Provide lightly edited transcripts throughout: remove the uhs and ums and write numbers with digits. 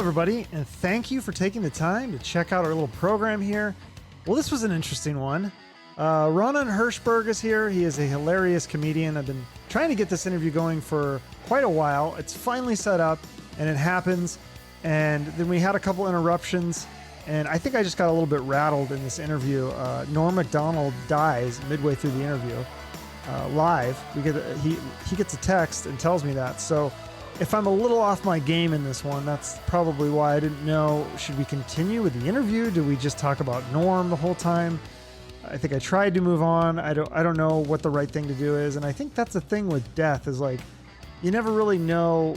everybody, and thank you for taking the time to check out our little program here. Well, this was an interesting one. Raanan Hershberg is here. He is a hilarious comedian. I've been trying to get this interview going for quite a while. It's finally set up, and it happens. And then we had a couple interruptions, and I think I just got a little bit rattled in this interview. MacDonald dies midway through the interview, live. He gets a text and tells me that. So if I'm a little off my game in this one, that's probably why. I didn't know, should we continue with the interview? Do we just talk about Norm the whole time? I think I tried to move on. I don't know what the right thing to do is. And I think that's the thing with death is like, you never really know,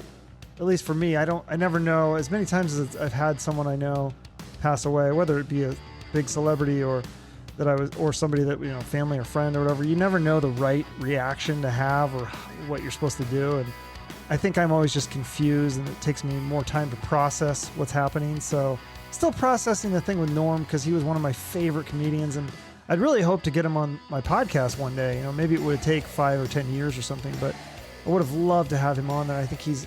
at least for me, I never know. As many times as I've had someone I know pass away, whether it be a big celebrity or somebody that, family or friend or whatever, you never know the right reaction to have or what you're supposed to do. And I think I'm always just confused, and it takes me more time to process what's happening. So still processing the thing with Norm, because he was one of my favorite comedians, and I'd really hoped to get him on my podcast one day. Maybe it would take 5 or 10 years or something, but I would have loved to have him on there. I think he's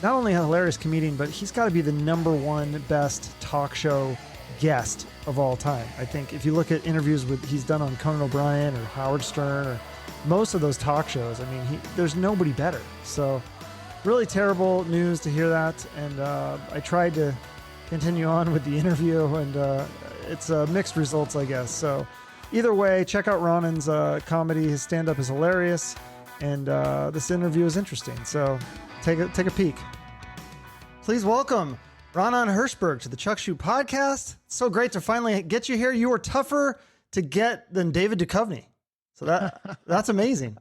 not only a hilarious comedian, but he's got to be the #1 best talk show guest of all time. I think if you look at interviews he's done on Conan O'Brien or Howard Stern or most of those talk shows, I mean, there's nobody better. So really terrible news to hear that. And I tried to continue on with the interview, and it's mixed results, I guess. So either way, check out Raanan's comedy. His stand-up is hilarious, and this interview is interesting. So take a peek. Please welcome Raanan Hershberg to the Chuck Shoot podcast. It's so great to finally get you here. You were tougher to get than David Duchovny. So that's amazing.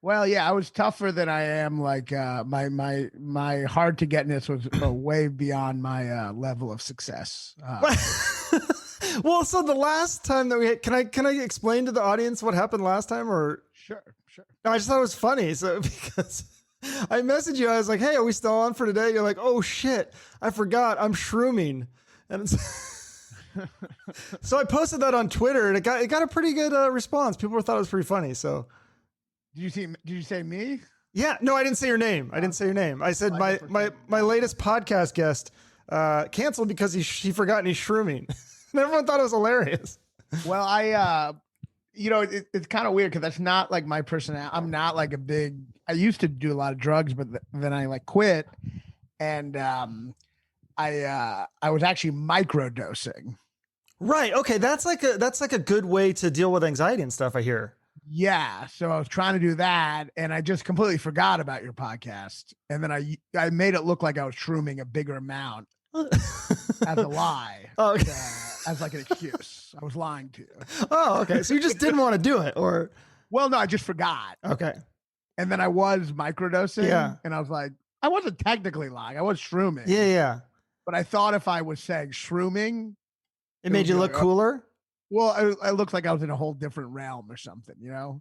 Well, yeah, I was tougher than I am. Like my hard to getness was way beyond my level of success. Well, so the last time that we had, can I explain to the audience what happened last time? Or Sure. No, I just thought it was funny. So because I messaged you, I was like, "Hey, are we still on for today?" You're like, "Oh shit, I forgot. I'm shrooming," and so I posted that on Twitter, and it got a pretty good response. People thought it was pretty funny. So Did you say me? Yeah, no, I didn't say your name. I said my latest podcast guest canceled because he forgot and he's shrooming. And everyone thought it was hilarious. Well, it's kind of weird because that's not like my personality. I'm not like I used to do a lot of drugs, but then I quit, and I was actually microdosing. Right. Okay. That's like a good way to deal with anxiety and stuff, I hear. Yeah. So I was trying to do that, and I just completely forgot about your podcast. And then I made it look like I was shrooming a bigger amount as a lie. Oh, okay. As like an excuse. I was lying to you. Oh, okay. So you just didn't want to do it, or? Well, no, I just forgot. Okay. And then I was microdosing. Yeah. And I was like, I wasn't technically lying. I was shrooming. Yeah. But I thought if I was saying shrooming, it made you look cooler. Well, I looked like I was in a whole different realm or something,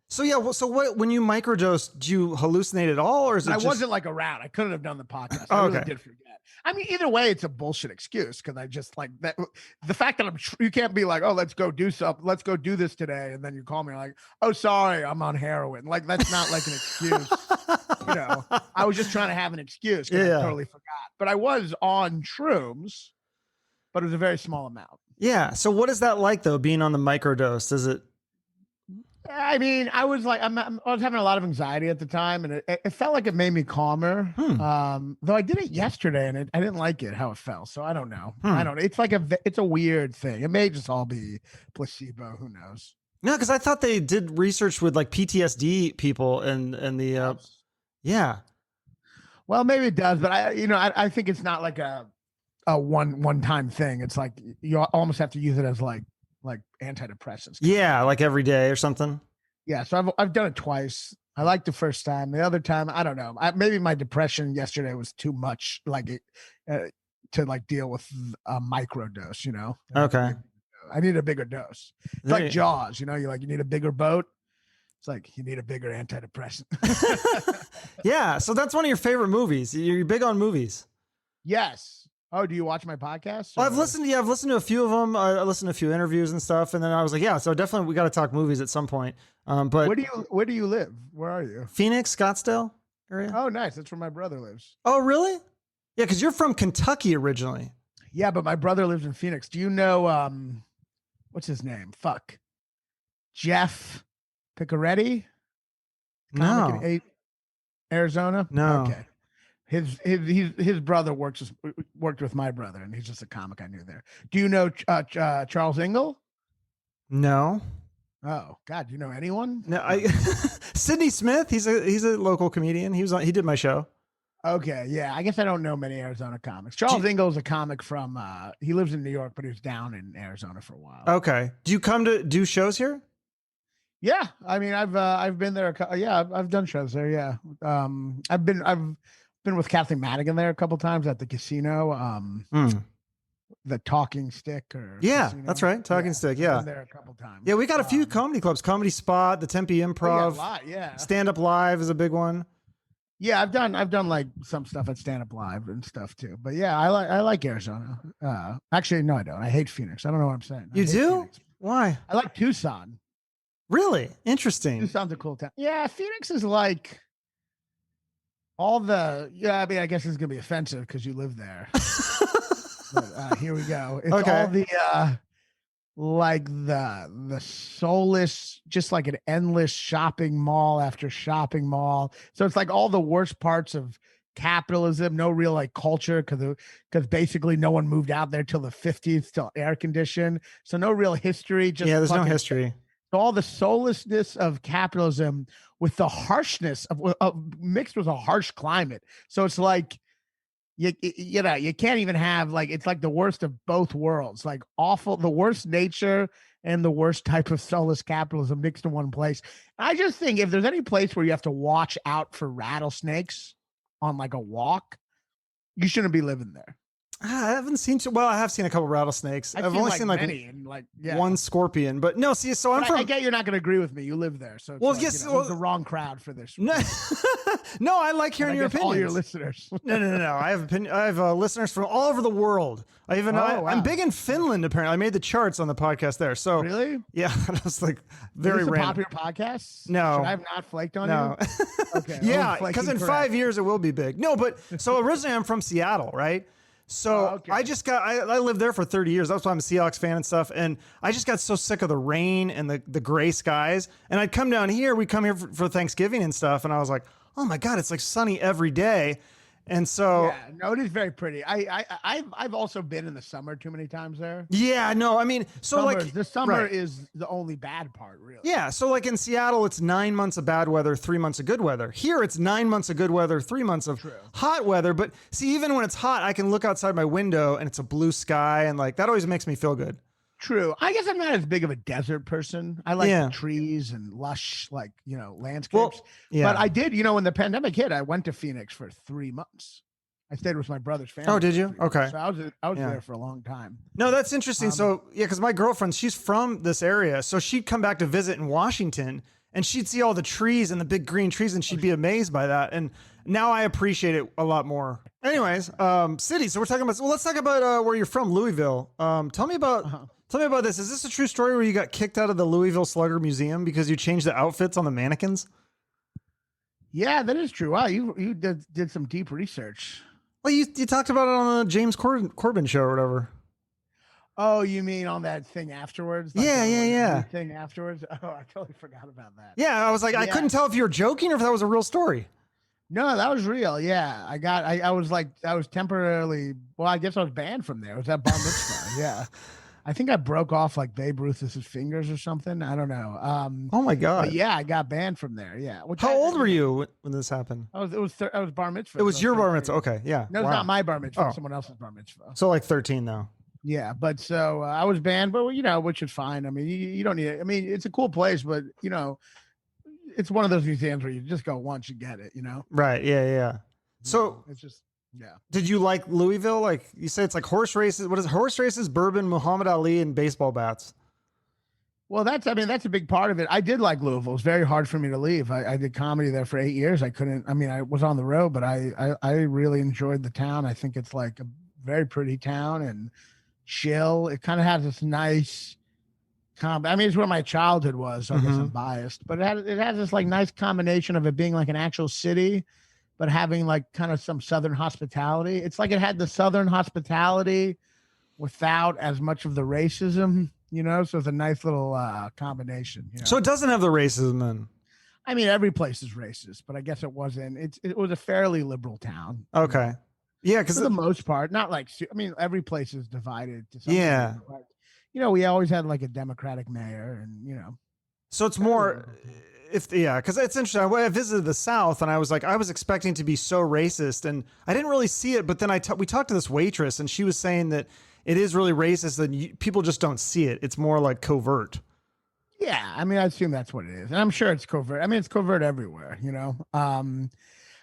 So yeah, well, so what? When you microdose, do you hallucinate at all, or is it? I wasn't around. I couldn't have done the podcast. Oh, I really okay. did forget. I mean, either way, it's a bullshit excuse because I just like that. The fact that you can't be like, oh, let's go do something. Let's go do this today, and then you call me like, oh, sorry, I'm on heroin. Like that's not like an excuse. I was just trying to have an excuse because I totally forgot. But I was on shrooms, but it was a very small amount. Yeah. So what is that like though, being on the microdose? Does it? I mean, I was like, I was having a lot of anxiety at the time, and it felt like it made me calmer. Though I did it yesterday, and I didn't like it how it felt. So I don't know. I don't know. It's like it's a weird thing. It may just all be placebo. Who knows? No, because I thought they did research with like PTSD people and the yeah. Well, maybe it does, but I think it's not like a one-time thing. It's like you almost have to use it as like antidepressants. Yeah, like every day or something. Yeah, so I've done it twice. I liked the first time. The other time, I don't know. Maybe my depression yesterday was too much, to deal with a microdose. Okay. I need a bigger dose. It's like Jaws. You need a bigger boat. It's like you need a bigger antidepressant. Yeah, so that's one of your favorite movies. You're big on movies. Yes. Oh, do you watch my podcast? Well, I've listened to a few of them. I listened to a few interviews and stuff, and then I was like, yeah, so definitely we got to talk movies at some point. But where do you live? Where are you? Phoenix, Scottsdale area. Oh, nice. That's where my brother lives. Oh, really? Yeah, because you're from Kentucky originally. Yeah, but my brother lives in Phoenix. Do you know what's his name? Fuck. Jeff Picaretti? Comic No, in Arizona? no. Okay. His brother worked with my brother, and he's just a comic I knew there. Do you know Charles Ingle? No. Oh God, do you know anyone? No, Sidney Smith, he's a local comedian. He did my show. Okay, yeah. I guess I don't know many Arizona comics. Charles Ingle is a comic from he lives in New York, but he was down in Arizona for a while. Okay. Do you come to do shows here? Yeah, I mean, I've been there. I've done shows there. Yeah, I've been with Kathleen Madigan there a couple times at the casino. The Talking Stick or casino. That's right, Talking Stick. Yeah, I've been there a couple times. Yeah, we got a few comedy clubs, Comedy Spot, the Tempe Improv. A lot, yeah. Stand Up Live is a big one. Yeah, I've done like some stuff at Stand Up Live and stuff too. But yeah, I like Arizona. Actually, no, I don't. I hate Phoenix. I don't know what I'm saying. You do? Phoenix. Why? I like Tucson. Really? Interesting. Tucson's a cool town. Yeah, Phoenix is like all the. Yeah, I mean, I guess it's gonna be offensive because you live there. But, here we go. It's all the like the soulless, just like an endless shopping mall after shopping mall. So it's like all the worst parts of capitalism, no real like culture because basically no one moved out there till the 50s, till air conditioned. So no real history. Just there's no history. All the soullessness of capitalism with the harshness of mixed with a harsh climate. So it's like you can't even have like, it's like the worst of both worlds, like awful, the worst nature and the worst type of soulless capitalism mixed in one place. I just think if there's any place where you have to watch out for rattlesnakes on like a walk, you shouldn't be living there. I haven't seen I have seen a couple rattlesnakes. I've only seen like many and like one scorpion, but no, see, so I get you're not going to agree with me. You live there. So it's the wrong crowd for this. No, no, I like hearing your opinions. All your listeners. No. I have listeners from all over the world. I'm big in Finland. Apparently, I made the charts on the podcast there. So really, yeah, that was like very random. Popular podcast. No, should I have not flaked on you? Okay. Yeah, because in 5 years it will be big. No, but so originally I'm from Seattle, right? So I lived there for 30 years. That's why I'm a Seahawks fan and stuff. And I just got so sick of the rain and the gray skies. And I'd come down here. We'd come here for Thanksgiving and stuff. And I was like, oh my God, it's like sunny every day. And so it is very pretty. I've also been in the summer too many times there. Yeah, no, I mean, the summer is the only bad part, really. Yeah, so like in Seattle, it's 9 months of bad weather, 3 months of good weather. Here, it's 9 months of good weather, 3 months of hot weather. But see, even when it's hot, I can look outside my window and it's a blue sky, and like that always makes me feel good. True. I guess I'm not as big of a desert person. I like trees and lush, like, landscapes. Well, But I did, when the pandemic hit, I went to Phoenix for 3 months. I stayed with my brother's family. Oh, did you? Okay. So I was there for a long time. No, that's interesting. Because my girlfriend, she's from this area. So she'd come back to visit in Washington and she'd see all the trees and the big green trees and she'd be amazed by that. And now I appreciate it a lot more. Anyways, city. So we're talking about, let's talk about where you're from, Louisville. Tell me about this. Is this a true story where you got kicked out of the Louisville Slugger Museum because you changed the outfits on the mannequins? Yeah, that is true. Wow, you did some deep research. Well, you talked about it on the James Corbin show or whatever. Oh, you mean on that thing afterwards? Like yeah. Thing afterwards? Oh, I totally forgot about that. Yeah, I was like, I couldn't tell if you were joking or if that was a real story. No, that was real. Yeah, I was temporarily. Well, I guess I was banned from there. It was at bar mitzvah. Yeah. I think I broke off like Babe Ruth's fingers or something. I don't know. Oh my God. Yeah, I got banned from there. Yeah. How old were you when this happened? I was bar mitzvah. It was your bar mitzvah. Okay. Yeah. No, it's not my bar mitzvah. Someone else's bar mitzvah. So like 13 though. Yeah. But so I was banned, but which is fine. I mean, you don't need it. I mean, it's a cool place, but it's one of those museums where you just go once, you get it, Right. Yeah. So it's just, yeah. Did you like Louisville? Like you say, it's like horse races. What is it? Horse races, bourbon, Muhammad Ali, and baseball bats. Well, that's a big part of it. I did like Louisville. It was very hard for me to leave. I did comedy there for 8 years. I was on the road, but I really enjoyed the town. I think it's like a very pretty town and chill. It kind of has this nice it's where my childhood was. So I guess I'm biased, but it has this like nice combination of it being like an actual city, but having like kind of some Southern hospitality. It's like it had the Southern hospitality without as much of the racism, you know? So it's a nice little combination. You know? So it doesn't have the racism then. I mean, every place is racist, but I guess it wasn't. It was a fairly liberal town. Okay. You know? Yeah, because for the most part, not like I mean, every place is divided to some yeah. degree, but, you know, we always had like a Democratic mayor, and you know. So it's more, because it's interesting. I visited the South, and I was expecting to be so racist, and I didn't really see it. But then we talked to this waitress, and she was saying that it is really racist, and people just don't see it. It's more like covert. Yeah, I mean, I assume that's what it is, and I'm sure it's covert. I mean, it's covert everywhere, you know.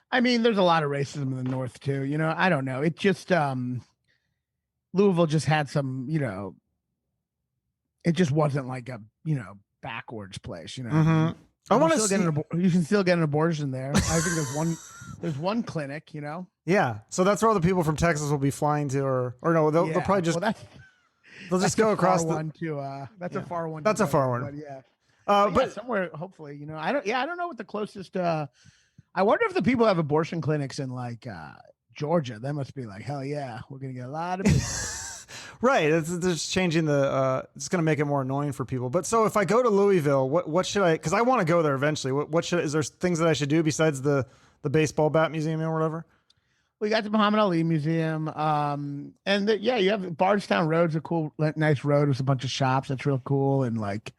I mean, there's a lot of racism in the North too. You know, I don't know. It just Louisville just had some, you know, it just wasn't like a, you know, backwards place. You know, I want to see. You can still get an abortion there. I think there's one clinic. You know. Yeah, so that's where all the people from Texas will be flying to, or no, they'll probably just they'll just go across the one to. That's a far one. That's a far one. But yeah. But somewhere, hopefully, you know, I don't know what the closest. I wonder if the people have abortion clinics in like Georgia. They must be like, hell yeah, we're gonna get a lot of business. Right. It's just changing the. It's gonna make it more annoying for people. But so if I go to Louisville, what should I? Because I want to go there eventually. Is there things that I should do besides the baseball bat museum or whatever? We got the Muhammad Ali Museum, and you have Bardstown Road's a cool, nice road with a bunch of shops. That's real cool, and like,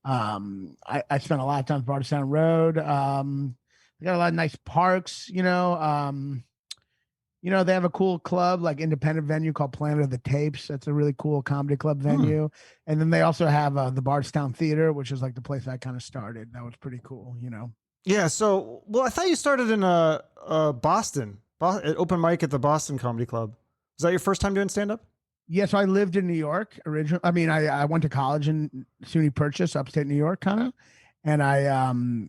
I spent a lot of time on Bardstown Road. They got a lot of nice parks, you know. You know, they have a cool club, like independent venue called Planet of the Tapes. That's a really cool comedy club venue. And then they also have the Bardstown Theater, which is like the place I kind of started. That was pretty cool, you know. Yeah. So, well, I thought you started in Boston. Open mic at the Boston Comedy Club. Is that your first time doing stand-up? Yeah, so I lived in New York originally. I mean, I went to college in SUNY Purchase, upstate New York, kind of, and I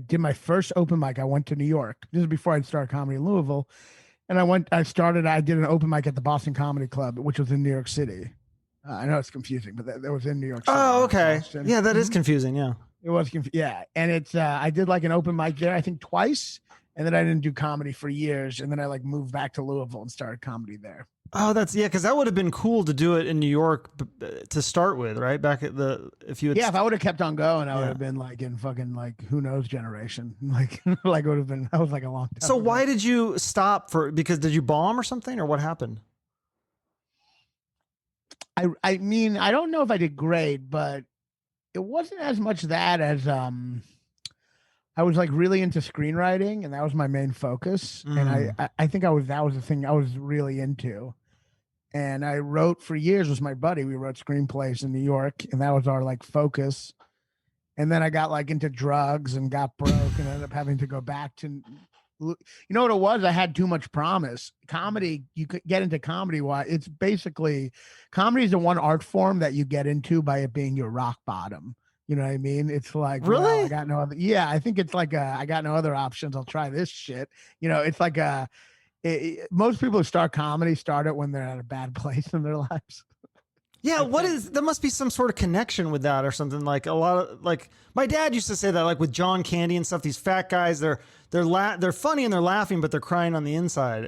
did my first open mic. I went to New York. This is before I'd started comedy in Louisville, and I did an open mic at the Boston Comedy Club, which was in New York City. I know it's confusing, but that was in New York City. Oh, okay. Yeah, that is confusing. Yeah, it was. Yeah, and it's I did like an open mic there, I think twice. And then I didn't do comedy for years. And then I like moved back to Louisville and started comedy there. Oh, because that would have been cool to do it in New York to start with, right? Back at if I would have kept on going, I would have been like in fucking like who knows generation. Like it would have been, that was like a long time. So why did you stop because did you bomb or something or what happened? I mean, I don't know if I did great, but it wasn't as much that as, I was like really into screenwriting, and that was my main focus. And I think that was the thing I was really into. And I wrote for years with my buddy. We wrote screenplays in New York, and that was our like focus. And then I got like into drugs and got broke and ended up having to go back to, you know what it was? I had too much promise. Comedy, you could get into comedy. Why? It's basically, comedy is the one art form that you get into by it being your rock bottom. You know what I mean? It's like, really? Well, I got no other. Yeah, I think it's like I got no other options. I'll try this shit. You know, it's like most people who start comedy start it when they're at a bad place in their lives. Yeah, there must be some sort of connection with that or something. Like a lot of, like my dad used to say that, like with John Candy and stuff, these fat guys, they're funny and they're laughing, but they're crying on the inside.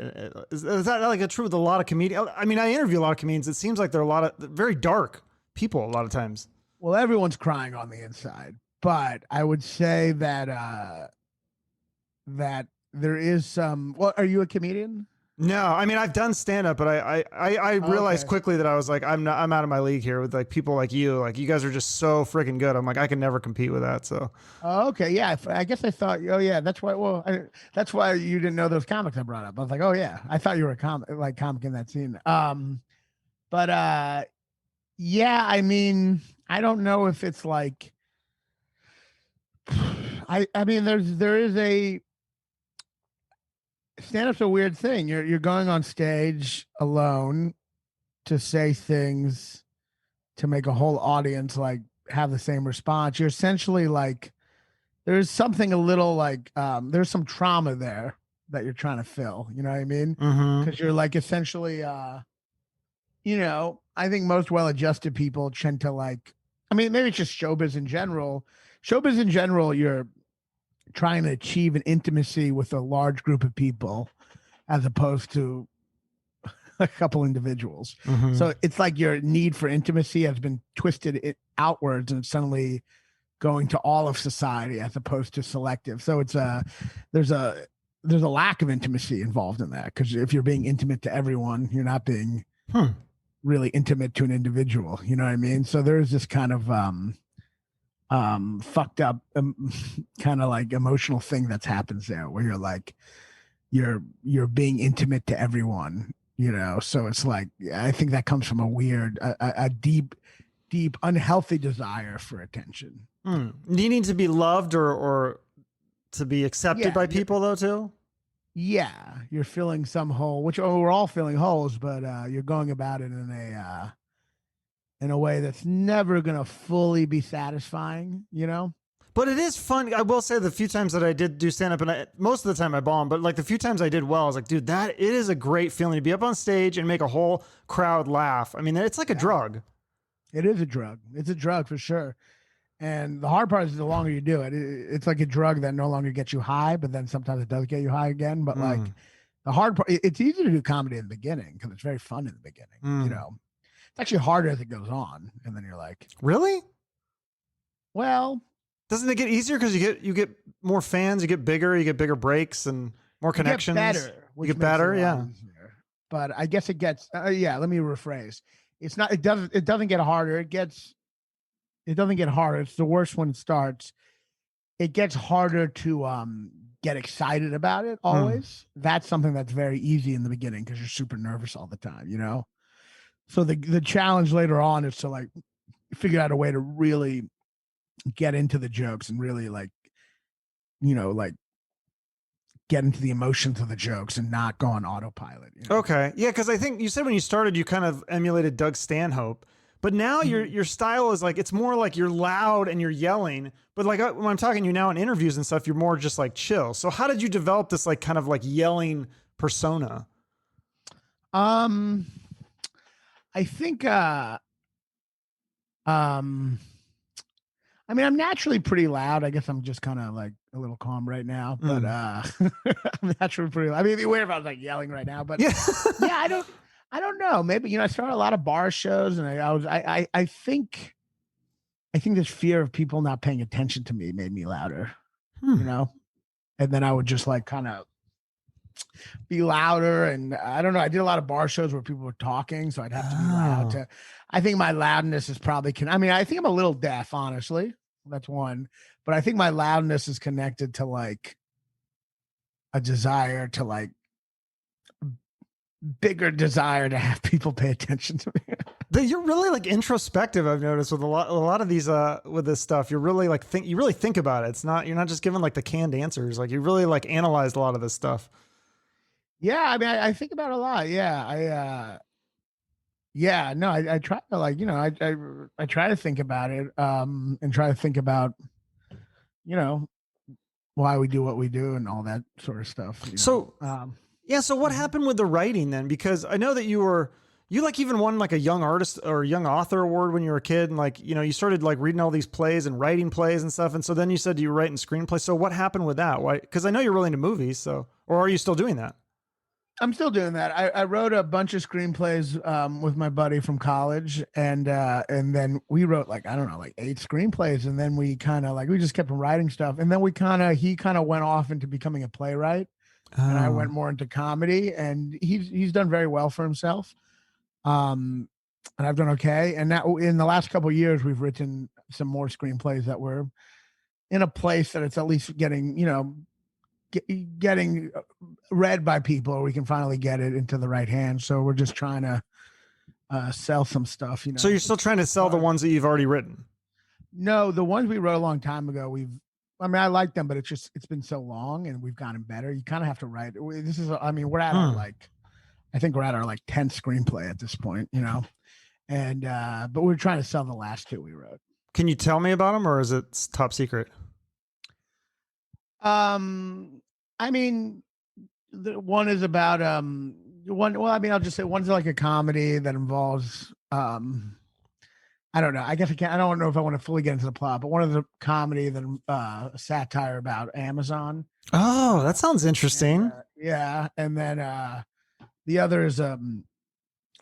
Is that like a true with a lot of comedians? I mean, I interview a lot of comedians. It seems like they're a lot of very dark people a lot of times. Well, everyone's crying on the inside, but I would say that that there is some. Well, are you a comedian? No, I mean I've done stand up, but I realized quickly that I was like I'm out of my league here with like people like you. Like you guys are just so freaking good. I'm like I can never compete with that. So. Oh, okay, yeah. I guess I thought. Oh, yeah. That's why. Well, that's why you didn't know those comics I brought up. I was like, oh yeah, I thought you were a comic in that scene. But yeah. I mean, I don't know if it's like. I mean, there is a. Stand-up's a weird thing. You're going on stage alone to say things to make a whole audience like have the same response. You're essentially like there's something a little like there's some trauma there that you're trying to fill. You know what I mean? Because you're like essentially you know, I think most well-adjusted people tend to like. I mean, maybe it's just showbiz in general. Showbiz in general, you're trying to achieve an intimacy with a large group of people as opposed to a couple individuals. Mhm. So it's like your need for intimacy has been twisted outwards and it's suddenly going to all of society as opposed to selective. So it's there's a lack of intimacy involved in that, because if you're being intimate to everyone, you're not being really intimate to an individual. You know what I mean? So there's this kind of fucked up kind of like emotional thing that happens there, where you're like you're being intimate to everyone, you know. So it's like, I think that comes from a weird a deep unhealthy desire for attention. Needing to be loved or to be accepted by people, though, too. Yeah, you're filling some hole, which we're all filling holes, but you're going about it in a way that's never gonna fully be satisfying, you know. But it is fun. I will say, the few times that I did do stand up, and most of the time I bombed, but like the few times I did well, I was like, dude, it is a great feeling to be up on stage and make a whole crowd laugh. I mean, it's like a drug. It is a drug. It's a drug for sure. And the hard part is the longer you do it, it's like a drug that no longer gets you high, but then sometimes it does get you high again. But like the hard part, it's easy to do comedy in the beginning because it's very fun in the beginning. You know, it's actually harder as it goes on, and then you're like, really? Well, doesn't it get easier because you get more fans, you get bigger breaks and more connections? You get better. You get better, yeah. Easier. But I guess it gets. Yeah, let me rephrase. It's not. It doesn't get harder. It doesn't get harder. It's the worst when it starts. It gets harder to get excited about it always. That's something that's very easy in the beginning because you're super nervous all the time, you know? So the challenge later on is to like figure out a way to really get into the jokes and really like, you know, like get into the emotions of the jokes and not go on autopilot. You know? Okay. Yeah, because I think you said when you started, you kind of emulated Doug Stanhope. But now your style is like, it's more like you're loud and you're yelling. But like when I'm talking to you now in interviews and stuff, you're more just like chill. So how did you develop this like kind of like yelling persona? I think I mean, I'm naturally pretty loud. I guess I'm just kind of like a little calm right now, but I'm naturally pretty loud. I mean, it'd be weird if I was like yelling right now, but yeah, I don't know. Maybe, you know, I started a lot of bar shows, and I think this fear of people not paying attention to me made me louder, you know? And then I would just like kind of be louder. And I don't know. I did a lot of bar shows where people were talking, so I'd have to be loud I think my loudness is probably, I mean, I think I'm a little deaf, honestly. That's one. But I think my loudness is connected to like a desire to like, bigger desire to have people pay attention to me. You're really like introspective. I've noticed with a lot of these with this stuff, you're really like you really think about it. You're not just giving like the canned answers. Like you really like analyzed a lot of this stuff. Yeah, I mean, I think about it a lot. Yeah, I try to like, you know, I try to think about it, and try to think about, you know, why we do what we do and all that sort of stuff. So, yeah. So what happened with the writing then? Because I know that you like even won like a young artist or young author award when you were a kid. And like, you know, you started like reading all these plays and writing plays and stuff. And so then you said you were writing screenplays. So what happened with that? Why? Cause I know you're really into movies. So, or are you still doing that? I'm still doing that. I wrote a bunch of screenplays with my buddy from college, and then we wrote like, I don't know, like 8 screenplays, and then we kind of like, we just kept writing stuff, and then he kind of went off into becoming a playwright, and I went more into comedy, and he's done very well for himself, and I've done okay. And now in the last couple of years, we've written some more screenplays that were in a place that it's at least getting, you know, getting read by people, or we can finally get it into the right hands. So we're just trying to sell some stuff, you know. So you're still trying to sell the ones that you've already written? No, the ones we wrote a long time ago, I mean, I like them, but it's been so long and we've gotten better. You kind of have to write. This is, I mean, we're at our like, I think we're at our like 10th screenplay at this point, you know, and, but we're trying to sell the last 2 we wrote. Can you tell me about them, or is it top secret? I mean, the one is about well, I mean, I'll just say one's like a comedy that involves I I don't know. I guess I can't. I don't know if I want to fully get into the plot, but one of the comedy, then satire about Amazon. Oh, that sounds And, interesting. yeah, and then the other is a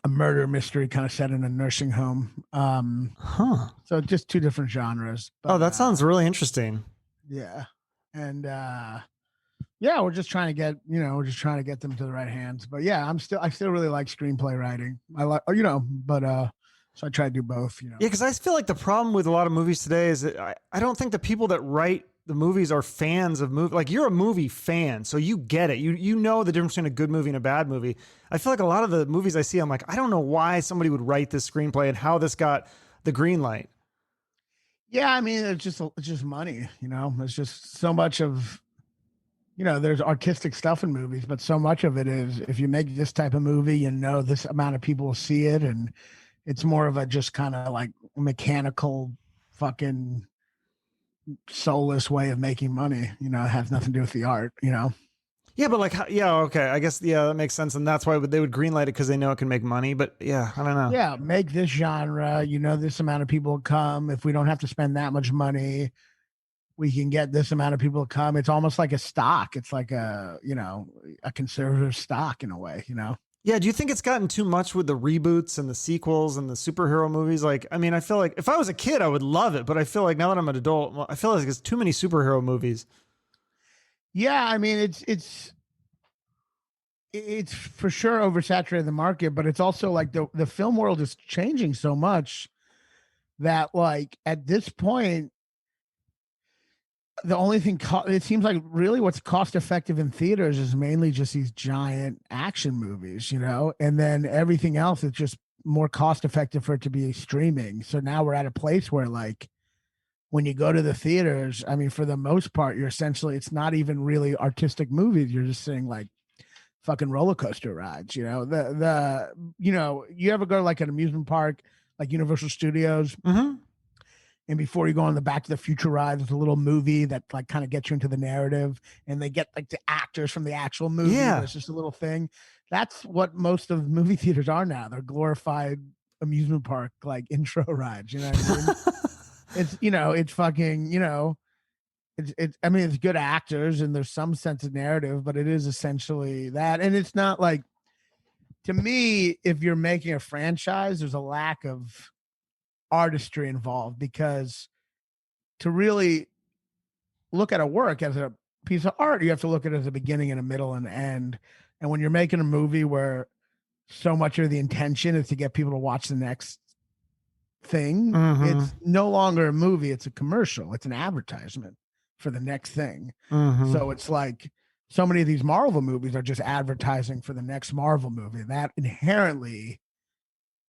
murder mystery, kind of set in a nursing home. Huh. So just two different genres. Oh, But that sounds really interesting. yeah, and yeah, we're just trying to get we're just trying to get them to the right hands. But yeah, I still really like screenplay writing. I like but so I try to do both. Yeah, because I feel like the problem with a lot of movies today is that I don't think the people that write the movies are fans of movie. Like you're a movie fan, so you get it. You know the difference between a good movie and a bad movie. I feel like a lot of the movies I see, I'm like, I don't know why somebody would write this screenplay and how this got the green light. Yeah, I mean, it's just money. It's just so much of there's artistic stuff in movies, but so much of it is if you make this type of movie, this amount of people will see it, and it's more of a just kind of like mechanical, fucking soulless way of making money. It has nothing to do with the art. Yeah, but like, yeah, okay, I guess that makes sense, and that's why they would greenlight it because they know it can make money. But yeah, I don't know. Yeah, make this genre. This amount of people come. If we don't have to spend that much money, we can get this amount of people to come. It's almost like a stock. It's like a conservative stock in a way. Yeah, do you think it's gotten too much with the reboots and the sequels and the superhero movies? Like, I mean, I feel like if I was a kid, I would love it, but I feel like now that I'm an adult, well, I feel like it's too many superhero movies. Yeah, I mean, it's for sure oversaturated the market, but it's also like the film world is changing so much that like at this point the only thing it seems like really what's cost effective in theaters is mainly just these giant action movies, and then everything else is just more cost effective for it to be streaming. So now we're at a place where like when you go to the theaters, I mean, for the most part, it's not even really artistic movies. You're just seeing like fucking roller coaster rides, you ever go to like an amusement park, like Universal Studios, Mm-hmm. and before you go on the Back to the Future ride, there's a little movie that like kind of gets you into the narrative, and they get like the actors from the actual movie. Yeah. It's just a little thing. That's what most of movie theaters are now. They're glorified amusement park like intro rides. You know what I mean? It's fucking, I mean, it's good actors and there's some sense of narrative, but it is essentially that. And it's not like, to me, if you're making a franchise, there's a lack of artistry involved, because to really look at a work as a piece of art, you have to look at it as a beginning and a middle and an end. And when you're making a movie where so much of the intention is to get people to watch the next thing, Mm-hmm. it's no longer a movie, it's a commercial, it's an advertisement for the next thing. Mm-hmm. So it's like so many of these Marvel movies are just advertising for the next Marvel movie. That inherently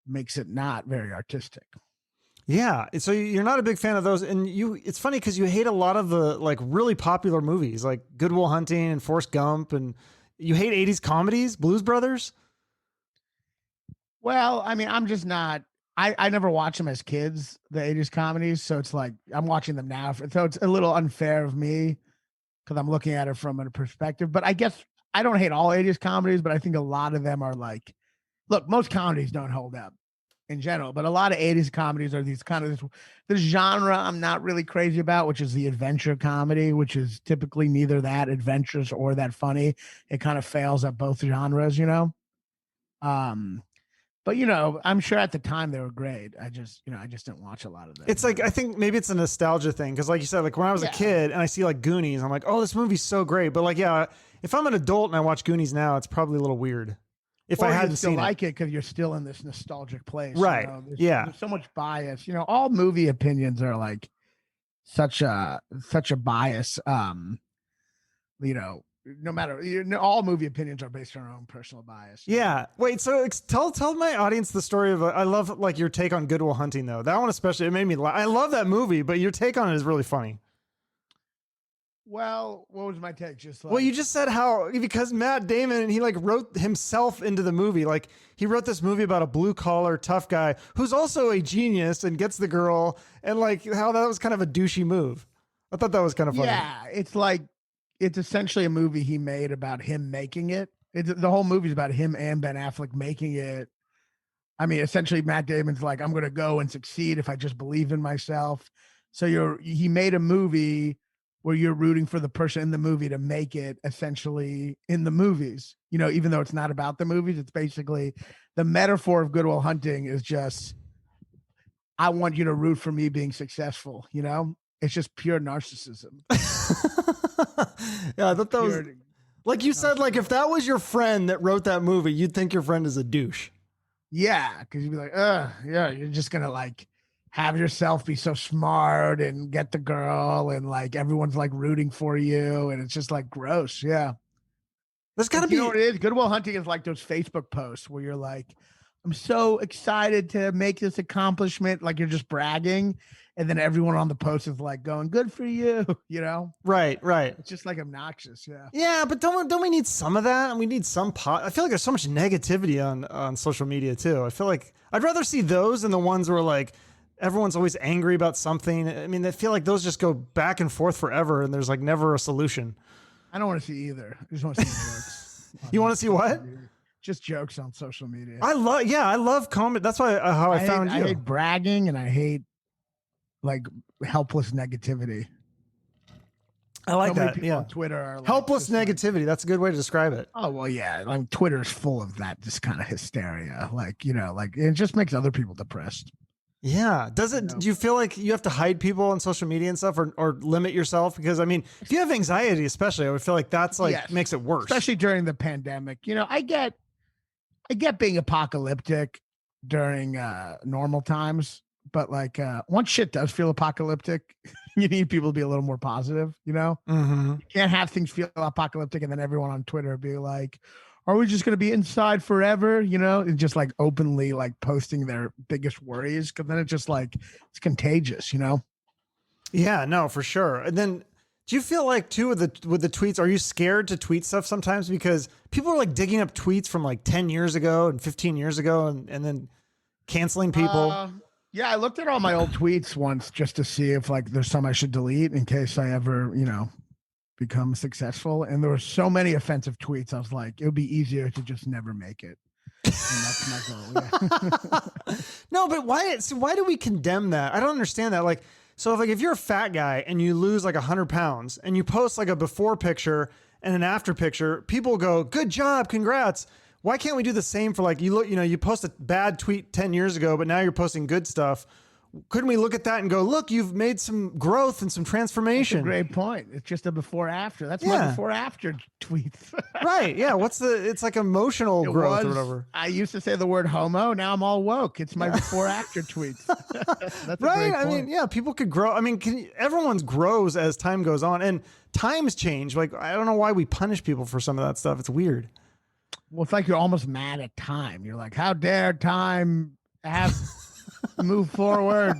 makes it not very artistic. Yeah, so you're not a big fan of those, and it's funny because you hate a lot of the like really popular movies like Good Will Hunting and Forrest Gump, and you hate 80s comedies, Blues Brothers. Well, I mean, I'm just not. I never watched them as kids, the 80s comedies. So it's like I'm watching them now. So it's a little unfair of me because I'm looking at it from a perspective. But I guess I don't hate all 80s comedies, but I think a lot of them are like, look, most comedies don't hold up in general, but a lot of 80s comedies are these kind of this genre I'm not really crazy about, which is the adventure comedy, which is typically neither that adventurous or that funny. It kind of fails at both genres, But I'm sure at the time they were great. I just didn't watch a lot of them. It's like I think maybe it's a nostalgia thing because, like you said, like when I was a kid and I see like Goonies, I'm like, oh, this movie's so great. But like, yeah, if I'm an adult and I watch Goonies now, it's probably a little weird. If I hadn't seen it because you're still in this nostalgic place, right? There's so much bias. All movie opinions are like such a bias. No matter all movie opinions are based on our own personal bias. Yeah. Wait. So tell my audience the story of. I love like your take on Good Will Hunting though. That one especially, it made me laugh. I love that movie, but your take on it is really funny. Well, what was my take? Just like, well, you just said how because Matt Damon and he like wrote himself into the movie. Like he wrote this movie about a blue collar tough guy who's also a genius and gets the girl, and like how that was kind of a douchey move. I thought that was kind of funny. Yeah, it's like it's essentially a movie he made about him making it. The whole movie's about him and Ben Affleck making it I mean, essentially, Matt Damon's like, I'm going to go and succeed if I just believe in myself. So he made a movie where you're rooting for the person in the movie to make it essentially in the movies, even though it's not about the movies. It's basically the metaphor of Good Will Hunting is just, I want you to root for me being successful. It's just pure narcissism. Yeah, I thought that was, like you said, like if that was your friend that wrote that movie, you'd think your friend is a douche. Yeah, because you'd be like, yeah, you're just gonna like have yourself be so smart and get the girl, and like everyone's like rooting for you, and it's just like gross. Yeah, there's got to be. You know what it is? Good Will Hunting is like those Facebook posts where you're like, I'm so excited to make this accomplishment, like you're just bragging, and then everyone on the post is like going, "Good for you," Right. It's just like obnoxious. Yeah. Yeah, but don't we need some of that? We need some I feel like there's so much negativity on social media too. I feel like I'd rather see those than the ones where like everyone's always angry about something. I mean, I feel like those just go back and forth forever, and there's like never a solution. I don't want to see either. I just want to see jokes. You want to see what? Just jokes on social media. I love comment. That's why how I found you. I hate bragging, and I hate like helpless negativity. I like that. Yeah. On Twitter are like, helpless negativity. That's a good way to describe it. Oh, well, yeah. Like Twitter's full of that, just kind of hysteria. Like, like it just makes other people depressed. Yeah. Does it, do you feel like you have to hide people on social media and stuff or limit yourself? Because I mean, if you have anxiety, especially, I would feel like that's like makes it worse. Especially during the pandemic. I get being apocalyptic during normal times. But like once shit does feel apocalyptic, you need people to be a little more positive, Mm-hmm. You can't have things feel apocalyptic and then everyone on Twitter be like, are we just going to be inside forever? And just like openly like posting their biggest worries. Cause then it's just like, it's contagious, Yeah, no, for sure. And then do you feel like too with the tweets, are you scared to tweet stuff sometimes because people are like digging up tweets from like 10 years ago and 15 years ago and then canceling people? Yeah, I looked at all my old tweets once just to see if like there's some I should delete in case I ever, become successful. And there were so many offensive tweets. I was like, it would be easier to just never make it. And that's my goal. Yeah. No, but why do we condemn that? I don't understand that. Like, so if you're a fat guy and you lose like 100 pounds and you post like a before picture and an after picture, people go, good job, congrats. Why can't we do the same for like, you post a bad tweet 10 years ago, but now you're posting good stuff. Couldn't we look at that and go, look, you've made some growth and some transformation. That's a great point. It's just a before after. That's my before after tweets. Right. Yeah. It's like emotional growth or whatever. I used to say the word homo. Now I'm all woke. It's my before after tweets. That's right. I mean, yeah, people could grow. I mean, everyone's grows as time goes on and times change. Like, I don't know why we punish people for some of that stuff. It's weird. Well, it's like you're almost mad at time. You're like, how dare time have move forward?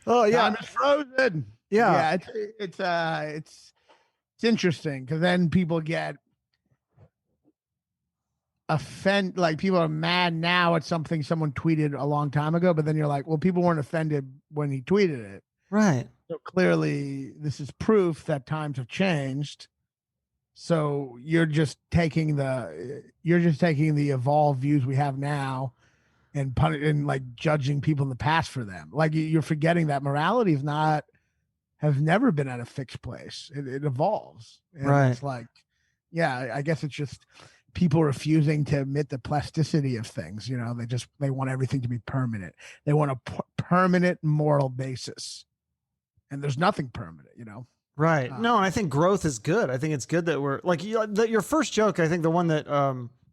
Oh yeah, time is frozen. Yeah, it's interesting because then people get offended. Like people are mad now at something someone tweeted a long time ago, but then you're like, well, people weren't offended when he tweeted it, right? So clearly, this is proof that times have changed. So you're just taking the evolved views we have now and like judging people in the past for them. Like you're forgetting that morality has never been at a fixed place. It evolves. And right. It's like, yeah, I guess it's just people refusing to admit the plasticity of things. They want everything to be permanent. They want a permanent moral basis, and there's nothing permanent, Right. No, I think growth is good. I think it's good that we're like your first joke. I think the one that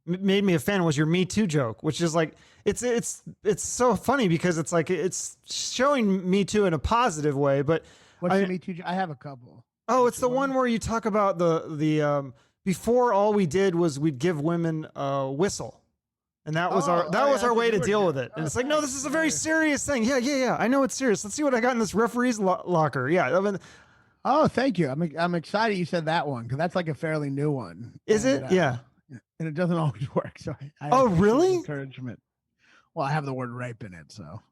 made me a fan was your Me Too joke, which is like it's so funny because it's like it's showing Me Too in a positive way. But what's the Me Too? I have a couple. Oh, it's the one where you talk about the before all we did was we'd give women a whistle. And that was our way to deal with it. And it's like, no, this is a very serious thing. Yeah. I know it's serious. Let's see what I got in this referee's locker. Yeah. I mean, oh, thank you. I'm excited you said that one because that's like a fairly new one. Is it? Yeah. And it doesn't always work. So I really? Encouragement. Well, I have the word rape in it, so.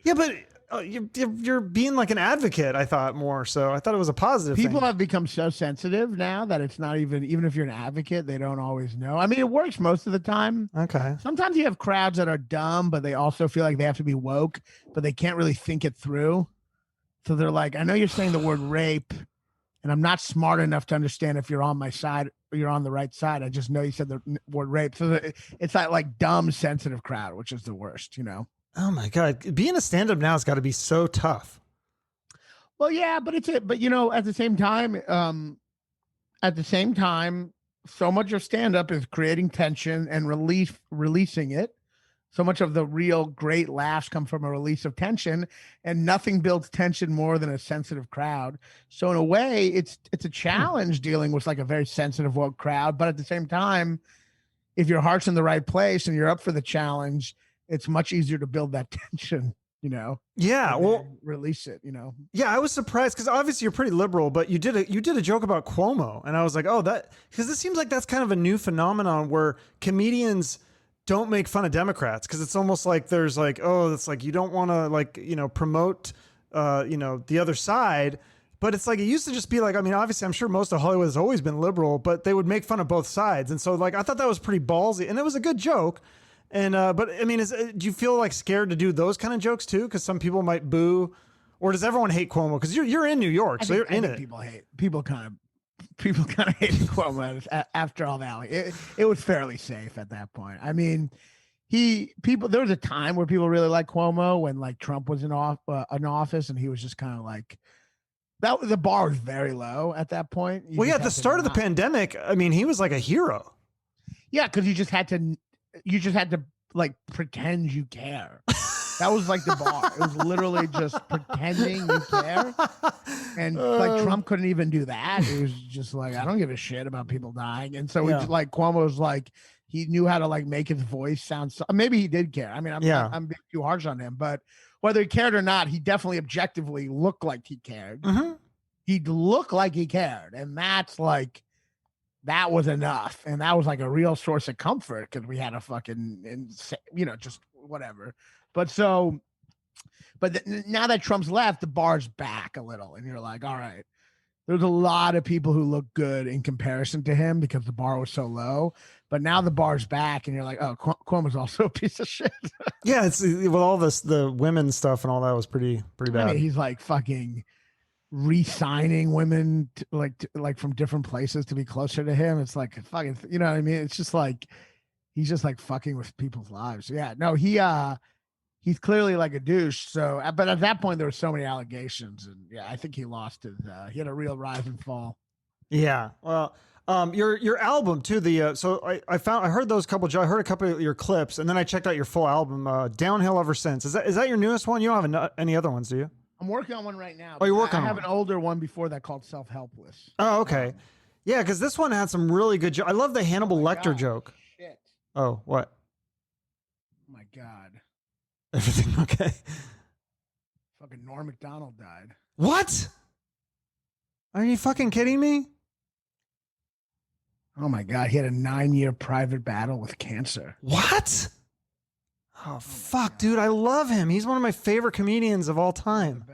Yeah, but Oh, you're being like an advocate. I thought more so. I thought it was a positive People thing. have become so sensitive now that it's not even if you're an advocate, they don't always know. I mean, it works most of the time. Okay. Sometimes you have crowds that are dumb, but they also feel like they have to be woke, but they can't really think it through. So they're like, I know you're saying the word rape, and I'm not smart enough to understand if you're on my side or you're on the right side. I just know you said the word rape. So it's that like dumb, sensitive crowd, which is the worst, you know? Oh my God. Being a stand-up now has got to be so tough. Well, yeah, but but you know, at the same time, so much of stand-up is creating tension and releasing it. So much of the real great laughs come from a release of tension, and nothing builds tension more than a sensitive crowd. So in a way, it's a challenge dealing with like a very sensitive woke crowd. But at the same time, if your heart's in the right place and you're up for the challenge, it's much easier to build that tension, you know? Yeah. Well, release it, you know? yeah, I was surprised because obviously you're pretty liberal, but you did a joke about Cuomo, and I was like, oh, because it seems like that's kind of a new phenomenon where comedians don't make fun of Democrats because it's almost like there's like, oh, it's like you don't want to like, promote, the other side. But it's like it used to just be like, I mean, obviously, I'm sure most of Hollywood has always been liberal, but they would make fun of both sides. And so like I thought that was pretty ballsy, and it was a good joke. And but I mean, do you feel like scared to do those kind of jokes too? Because some people might boo, or does everyone hate Cuomo? Because you're in New York, so you're in it. People kind of hated Cuomo after all that. Like, it was fairly safe at that point. I mean, there was a time where people really liked Cuomo when like Trump was in office, and he was just kind of like that. The bar was very low at that point. Well, yeah, at the start of the pandemic, I mean, he was like a hero. Yeah, because you just had to like pretend you care. That was like the bar. It was literally just pretending you care. And like Trump couldn't even do that. It was just like, I don't give a shit about people dying. And so like Cuomo was like, he knew how to like make his voice sound. Maybe he did care. I mean, I'm being too harsh on him, but whether he cared or not, he definitely objectively looked like he cared. Mm-hmm. He'd look like he cared. And that's like, that was enough. And that was like a real source of comfort because we had a fucking, just whatever. But now that Trump's left, the bar's back a little. And you're like, all right, there's a lot of people who look good in comparison to him because the bar was so low. But now the bar's back and you're like, oh, Cuomo's also a piece of shit. Yeah, it's with all this, the women's stuff and all that was pretty bad. I mean, he's like fucking re-signing women like from different places to be closer to him. It's like fucking, you know what I mean? It's just like he's just like fucking with people's lives. Yeah, no, he's clearly like a douche. So, but at that point there were so many allegations, and yeah, I think he lost his. He had a real rise and fall. Yeah, well, your album too. I heard those couple. I heard a couple of your clips, and then I checked out your full album, Downhill Ever Since. Is that your newest one? You don't have any other ones, do you? I'm working on one right now. Oh, you're working on I have an older one before that called Self-Helpless. Oh, okay. Yeah, because this one had some really good jokes. I love the Hannibal Lecter joke. Shit. Oh, what? Oh my God. Everything okay? Fucking Norm MacDonald died. What? Are you fucking kidding me? Oh my God. He had a 9-year private battle with cancer. What? Oh fuck, dude. I love him. He's one of my favorite comedians of all time.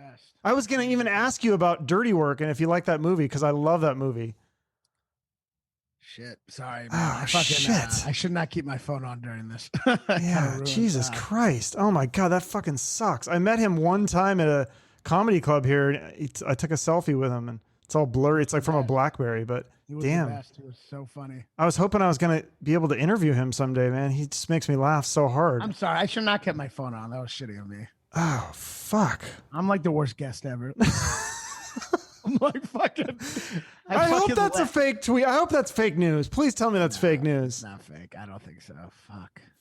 I was going to even ask you about Dirty Work and if you like that movie, because I love that movie. Shit. Sorry. Man. Oh, shit. I should not keep my phone on during this. Yeah, Jesus Christ. Oh my God, that fucking sucks. I met him one time at a comedy club here. And I took a selfie with him, and it's all blurry. It's like from a BlackBerry, but damn. He was so funny. I was hoping I was going to be able to interview him someday, man. He just makes me laugh so hard. I'm sorry. I should not kept my phone on. That was shitty of me. Oh, fuck. I'm like the worst guest ever. I'm like fucking. I hope that's a fake tweet. I hope that's fake news. Please tell me that's fake news. It's not fake. I don't think so.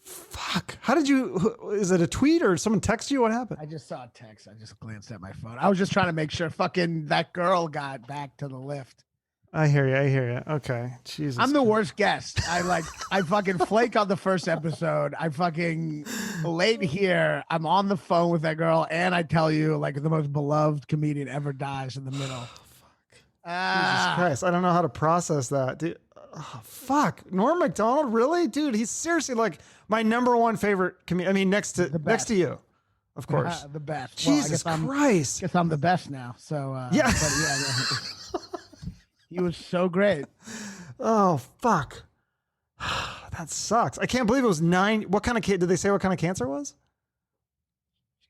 Fuck. How did you? Is it a tweet or someone text you? What happened? I just saw a text. I just glanced at my phone. I was just trying to make sure fucking that girl got back to the lift. I hear you. Okay. Jesus. I'm the worst guest. I fucking flake on the first episode. I fucking late here. I'm on the phone with that girl, and I tell you, like, the most beloved comedian ever dies in the middle. Jesus Christ. I don't know how to process that. Dude. Oh, fuck. Norm MacDonald? Really? Dude, he's seriously like my number one favorite comedian. I mean, next to you. of course. The best. Jesus Christ. Guess I'm the best now. So yeah. But yeah, he was so great. Oh fuck. That sucks. I can't believe it was 9. What kind of did they say what kind of cancer it was?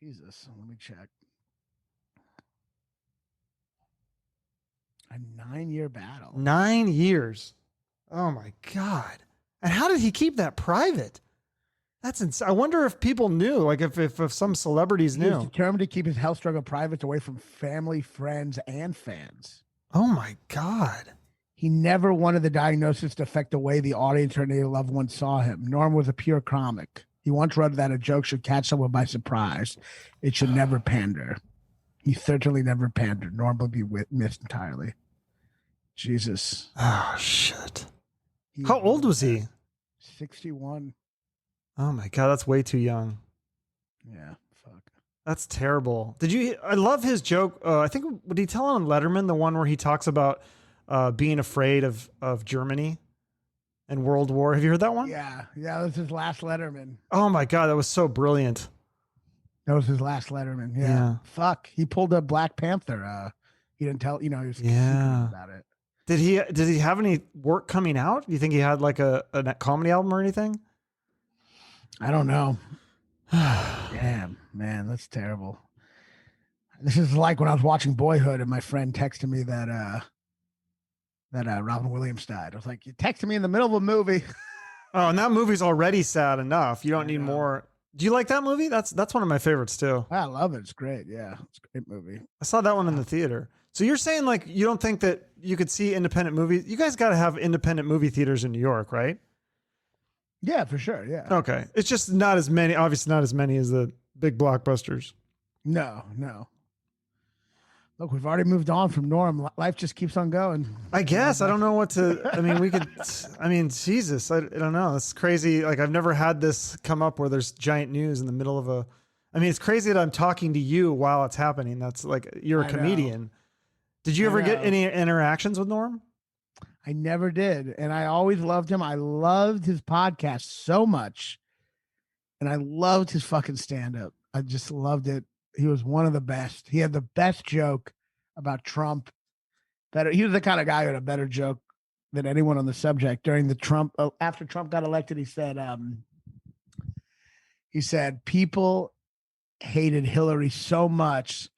Jesus, let me check. A 9-year battle. 9 years. Oh my God. And how did he keep that private? That's insane. I wonder if people knew, like if some celebrities He knew. was determined to keep his health struggle private, away from family, friends, and fans. Oh my God. He never wanted the diagnosis to affect the way the audience or any loved one saw him. Norm was a pure comic. He once wrote that a joke should catch someone by surprise. It should never pander. He certainly never pandered. Norm would be missed entirely. Jesus. Oh, shit. How old was he? 61. Oh my God, that's way too young. Yeah, fuck. That's terrible. I love his joke. I think, would he tell on Letterman, the one where he talks about being afraid of Germany and World War? Have you heard that one? Yeah, that was his last Letterman. Oh my God, that was so brilliant. That was his last Letterman. Yeah. Fuck. He pulled a Black Panther. He didn't tell, he was about it. Did he have any work coming out? Do you think he had like a comedy album or anything? I don't know. Damn, man, that's terrible. This is like when I was watching Boyhood and my friend texted me that Robin Williams died. I was like, you texted me in the middle of a movie. Oh, and that movie's already sad enough. You don't need more. Do you like that movie? That's one of my favorites too. I love it. It's great. Yeah, it's a great movie. I saw that one in the theater. So you're saying like you don't think that you could see independent movies? You guys got to have independent movie theaters in New York, right? Yeah, for sure. Yeah. Okay. It's just not as many, obviously not as many as the big blockbusters. No. Look, we've already moved on from Norm. Life just keeps on going. I guess. I don't know what to, Jesus, I don't know. It's crazy. Like I've never had this come up where there's giant news in the middle of it's crazy that I'm talking to you while it's happening. That's like, you're a comedian. Did you ever get any interactions with Norm? I never did. And I always loved him. I loved his podcast so much. And I loved his fucking stand-up. I just loved it. He was one of the best. He had the best joke about Trump. He was the kind of guy who had a better joke than anyone on the subject during after Trump got elected. He said people hated Hillary so much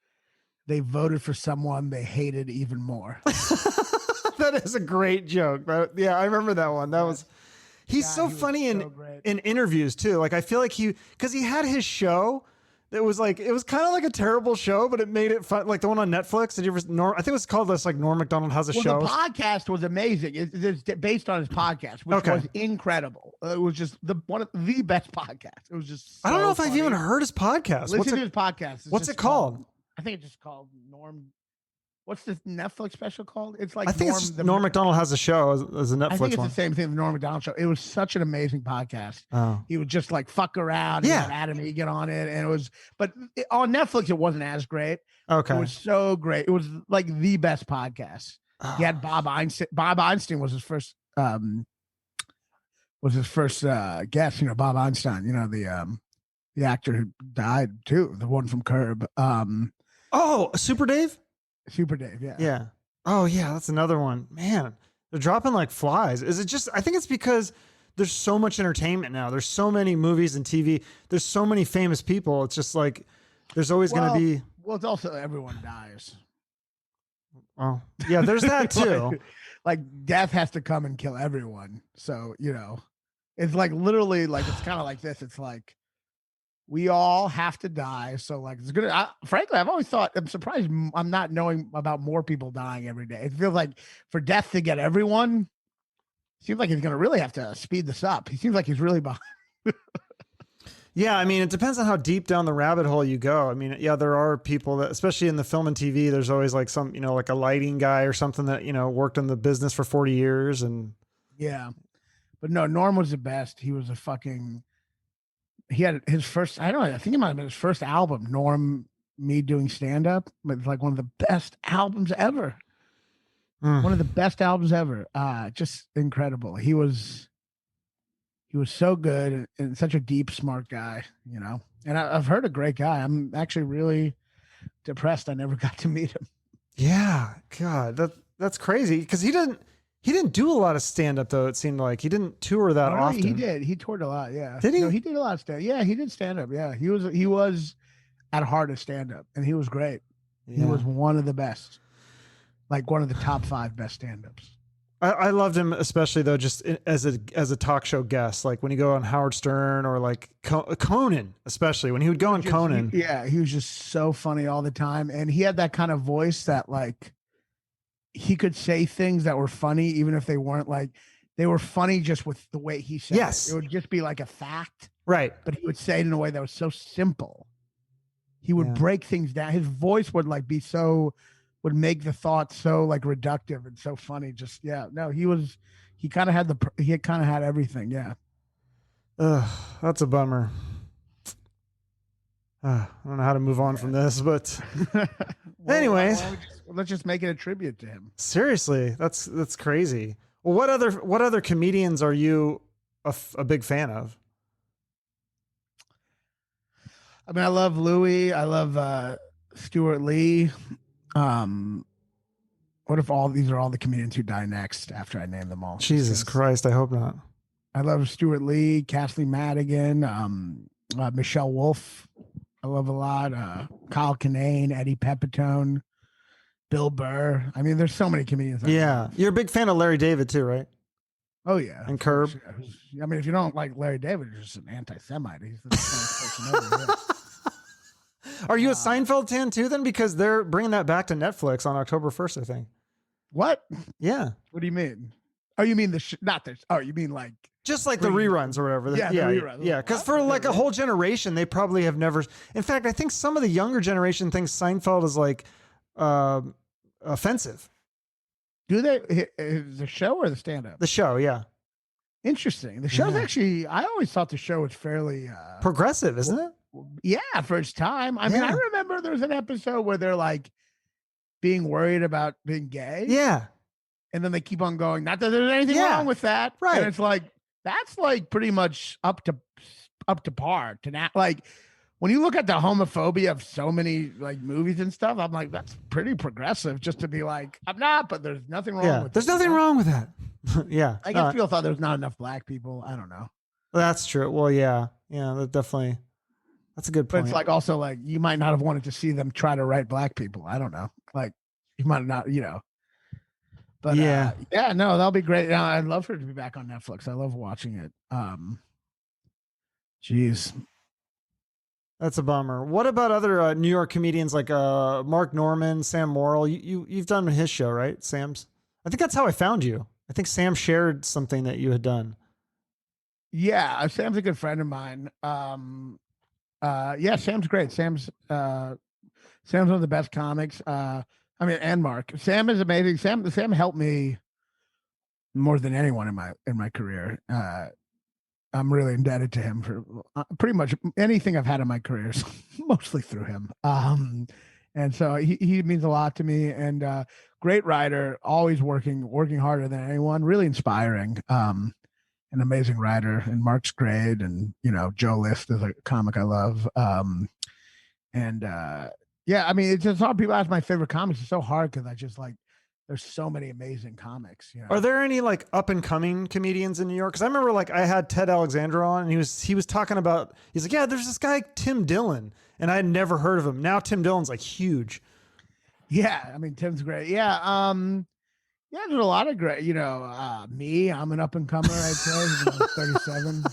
they voted for someone they hated even more. That is a great joke. Yeah, I remember that one. He's so funny in interviews too. Like I feel like because he had his show that was like, it was kind of like a terrible show, but it made it fun. Like the one on Netflix. Did you ever, I think it was called this, like Norm MacDonald Has a Show. The podcast was amazing. It's based on his podcast, which was incredible. It was just one of the best podcasts. It was just, I don't know if I've even heard his podcast. Listen to his podcast. What's it called? I think it's just called Norm. What's the Netflix special called? It's like I think it's Norm MacDonald Has a Show as a Netflix one. I think it's the same thing, the Norm MacDonald Show. It was such an amazing podcast. Oh. He would just like fuck around. Yeah. And Adam, he'd get on it. And on Netflix, it wasn't as great. Okay. It was so great. It was like the best podcast. Oh. He had Bob Einstein. Bob Einstein was his first guest, Bob Einstein, the actor who died too, the one from Curb. Super Dave? Super Dave, yeah. Yeah. Oh, yeah, that's another one. Man, they're dropping like flies. Is it just, I think it's because there's so much entertainment now. There's so many movies and TV. There's so many famous people. It's just like, there's always going to be. Well, it's also everyone dies. Oh, yeah, there's that too. like death has to come and kill everyone. So, it's like literally like, it's kind of like this. It's like, we all have to die. So like, it's good. Frankly, I've always thought, I'm surprised I'm not knowing about more people dying every day. It feels like for death to get everyone, seems like he's going to really have to speed this up. He seems like he's really behind. Yeah. It depends on how deep down the rabbit hole you go. Yeah, there are people that, especially in the film and TV, there's always like some, like a lighting guy or something that, worked in the business for 40 years. And yeah, but no, Norm was the best. He was he had his first, I don't know, I think it might have been his first album, Norm, me doing stand-up. It's like one of the best albums ever. One of the best albums ever. Just incredible. He was He was so good and such a deep, smart guy, And I've heard a great guy. I'm actually really depressed I never got to meet him. Yeah, God, that's crazy because he didn't do a lot of stand up though. It seemed like he didn't tour that No, often. he did. He toured a lot. Yeah. Did he? No, he did a lot of stand. Yeah, he did stand up. Yeah, he was at heart a stand up, and he was great. Yeah. He was one of the best, like one of the top 5 best stand ups. I loved him, especially though, just as a talk show guest, like when he go on Howard Stern or like Conan, especially when he would go on Conan. He was just so funny all the time. And he had that kind of voice that like he could say things that were funny, even if they weren't like, they were funny just with the way he said Yes. it. It would just be like a fact. Right. But he would say it in a way that was so simple. He would break things down. His voice would like would make the thoughts so like reductive and so funny. Just, he kind of had everything. Yeah. That's a bummer. I don't know how to move on from this, but anyways, let's just make it a tribute to him. Seriously, that's crazy. Well, what other comedians are you a big fan of? I mean, I love Louis. I love Stuart Lee. What if these are all the comedians who die next after I name them all? Jesus Christ, I hope not. I love Stuart Lee, Kathleen Madigan, Michelle Wolf. I love a lot. Kyle Kinane, Eddie Pepitone, Bill Burr. I mean, there's so many comedians. You're a big fan of Larry David too, right? Oh yeah, and Curb. I mean, if you don't like Larry David, you're just an anti-Semite. He's the funniest person ever. Are you a Seinfeld fan too then? Because they're bringing that back to Netflix on October 1st, I think. What? Yeah. What do you mean? Oh, you mean not this? Oh, you mean like just like the reruns or whatever. Yeah, the reruns. Yeah, because for like a whole generation, they probably have never. In fact, I think some of the younger generation thinks Seinfeld is like offensive. Do they? The show or the stand-up? The show, yeah. Interesting. The show's actually. I always thought the show was fairly progressive, isn't it? Yeah, for its time. I mean, I remember there was an episode where they're like being worried about being gay. Yeah. And then they keep on going, not that there's anything wrong with that. Right. And it's like, that's like pretty much up to par to now. Like when you look at the homophobia of so many like movies and stuff, I'm like, that's pretty progressive just to be like, I'm not, but there's nothing wrong with it. There's nothing wrong with that. Yeah. I guess people thought there was not enough black people. I don't know. That's true. Well, yeah. Yeah, that's a good point. But it's like also like you might not have wanted to see them try to write black people. I don't know. Like you might not, But no, that'll be great. I'd love for it to be back on Netflix. I love watching it. Geez. That's a bummer. What about other New York comedians like Mark Norman, Sam Morrill? You've done his show, right? Sam's. I think that's how I found you. I think Sam shared something that you had done. Yeah, Sam's a good friend of mine. Sam's great. Sam's one of the best comics. And Mark. Sam is amazing. Sam helped me more than anyone in my career. I'm really indebted to him for pretty much anything I've had in my career, mostly through him. And so he means a lot to me. And great writer, always working harder than anyone. Really inspiring. An amazing writer. And Mark's great. And Joe List is a comic I love. Yeah, I mean, it's just hard. People ask my favorite comics. It's so hard because I just like, there's so many amazing comics. Are there any like up and coming comedians in New York? Because I remember like I had Ted Alexander on, and he was talking about. He's like, yeah, there's this guy Tim Dillon, and I had never heard of him. Now Tim Dillon's like huge. Yeah, I mean Tim's great. Yeah, there's a lot of great. Me, I'm an up and comer. I'd say 37.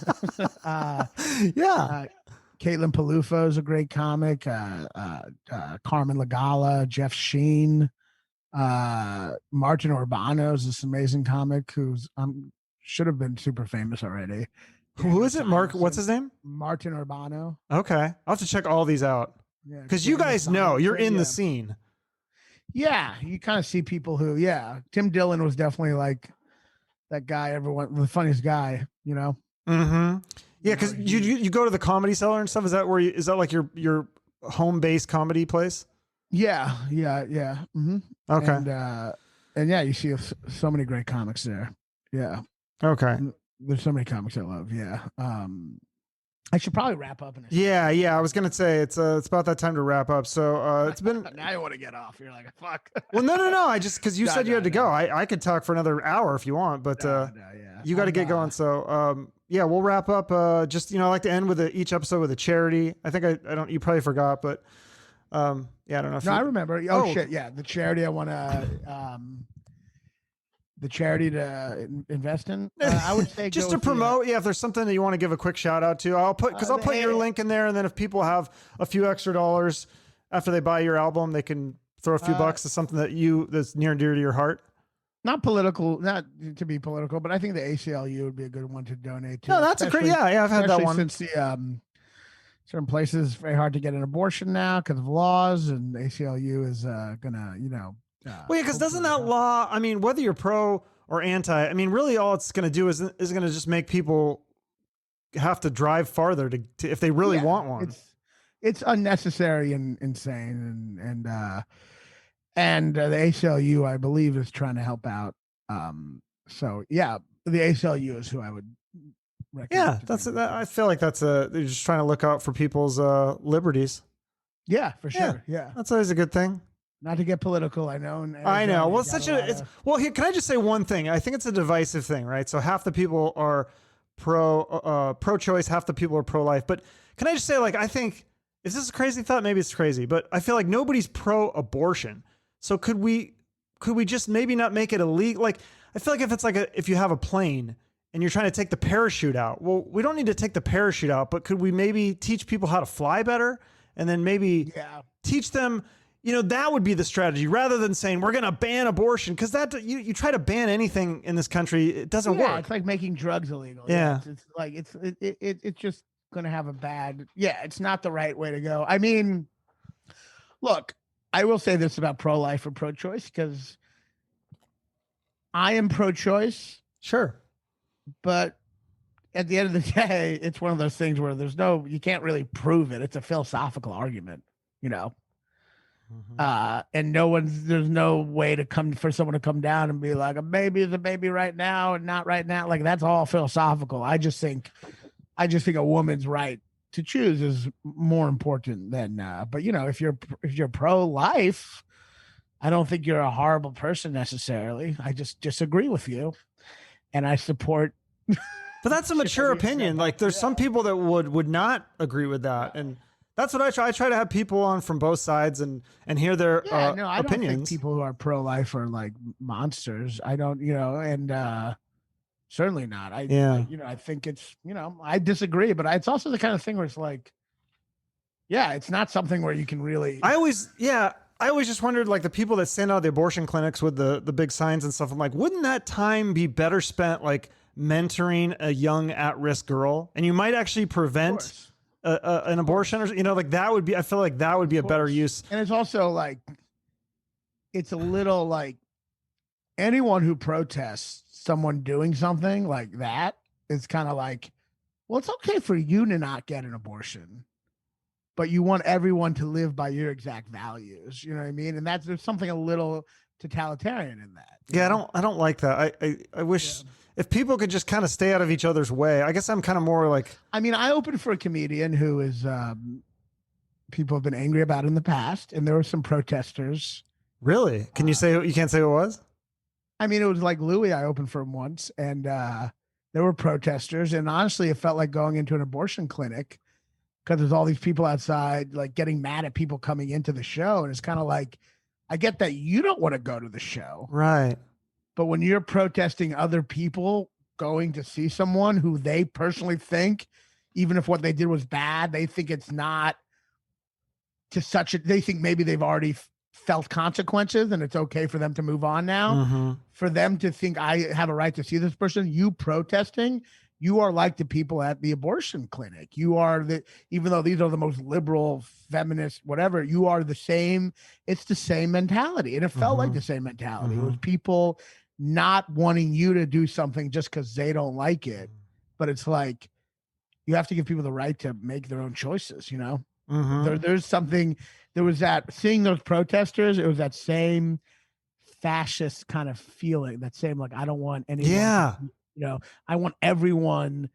Caitlin Palufo is a great comic. Carmen Lagala, Jeff Sheen, Martin Urbano is this amazing comic who's should have been super famous already. Who is it? Mark? What's his name? Martin Urbano. Okay, I'll have to check all these out. Yeah, because you guys know you're in the scene. Yeah, you kind of see people who. Yeah, Tim Dillon was definitely like that guy. The funniest guy. Mm-hmm. Yeah, because you go to the Comedy Cellar and stuff. Is that is that like your home base comedy place? Yeah. Mm-hmm. Okay. And yeah, you see so many great comics there. Yeah. Okay. There's so many comics I love. Yeah. I should probably wrap up in a second. Yeah. I was gonna say it's about that time to wrap up. So it's been Now you want to get off. You're like, fuck. well, no. I just because you No, said you had to no. go. I could talk for another hour if you want, but Yeah. you got to get going. So yeah, we'll wrap up. Just I like to end with each episode with a charity. I think I don't. You probably forgot, but yeah, I don't know. If No, you, I remember. Oh shit, yeah, the charity I want to, the charity to invest in. I would say just go to with the, promote. Yeah, if there's something that you want to give a quick shout out to, I'll put your link in there, and then if people have a few extra dollars after they buy your album, they can throw a few bucks to something that's near and dear to your heart. Not political, not to be political, but I think the ACLU would be a good one to donate to. No, that's a great. Yeah, I've had that one. Since the certain places it's very hard to get an abortion now because of laws, and ACLU is gonna, well, yeah, because doesn't that law? I mean, whether you're pro or anti, I mean, really, all it's going to do is going to just make people have to drive farther to if they really want one. It's unnecessary and insane, and the ACLU, I believe, is trying to help out. So yeah, the ACLU is who I would recommend. Yeah, I feel like they're just trying to look out for people's liberties. Yeah, for sure. Yeah, that's always a good thing. Not to get political, I know. I know. Well, here. Can I just say one thing? I think it's a divisive thing, right? So half the people are pro-choice, half the people are pro-life. But can I just say, I think, is this a crazy thought? Maybe it's crazy, but I feel like nobody's pro-abortion. So could we just maybe not make it illegal? I feel like if it's if you have a plane and you're trying to take the parachute out, well, we don't need to take the parachute out, but could we maybe teach people how to fly better, and then maybe teach them? That would be the strategy rather than saying we're going to ban abortion, because that you try to ban anything in this country, it doesn't work. It's like making drugs illegal. Yeah. It's just going to have a bad. Yeah, it's not the right way to go. I mean, look, I will say this about pro-life or pro-choice, because I am pro-choice. Sure. But at the end of the day, it's one of those things where you can't really prove it. It's a philosophical argument, and there's no way for someone to come down and be like, a baby is a baby right now and not right now. Like, that's all philosophical. I just think a woman's right to choose is more important than, but if you're pro-life, I don't think you're a horrible person necessarily. I just disagree with you, and I support. But that's a mature opinion. There's some people that would not agree with that, and that's what I try. I try to have people on from both sides and hear their I opinions. don't think people who are pro-life are like monsters. I don't, and certainly not. I think it's, I disagree, but it's also the kind of thing where it's like, it's not something where you can really. I always just wondered, the people that stand out of the abortion clinics with the big signs and stuff. I'm like, wouldn't that time be better spent mentoring a young at-risk girl, and you might actually prevent an abortion, or that would be. I feel like that would be a better use. And it's also it's a little anyone who protests someone doing something like that is kind of well, it's okay for you to not get an abortion, but you want everyone to live by your exact values. You know what I mean? And there's something a little totalitarian in that. Yeah, I don't like that. I wish. Yeah. If people could just kind of stay out of each other's way. I guess I'm kind of more I opened for a comedian who is people have been angry about in the past, and there were some protesters. Really? Can you can't say who it was? It was Louis. I opened for him once, and there were protesters, and honestly, it felt like going into an abortion clinic, because there's all these people outside getting mad at people coming into the show, and it's kind of I get that you don't want to go to the show. Right. But when you're protesting other people going to see someone who they personally think, even if what they did was bad, they think it's not they think maybe they've already felt consequences and it's okay for them to move on now. Mm-hmm. For them to think I have a right to see this person, you protesting, you are like the people at the abortion clinic. You are even though these are the most liberal, feminist, whatever, you are the same. It's the same mentality. And it felt like the same mentality. It was people not wanting you to do something just because they don't like it. But it's you have to give people the right to make their own choices, There's something, there was that, seeing those protesters, it was that same fascist kind of feeling, that same, I don't want anyone I want everyone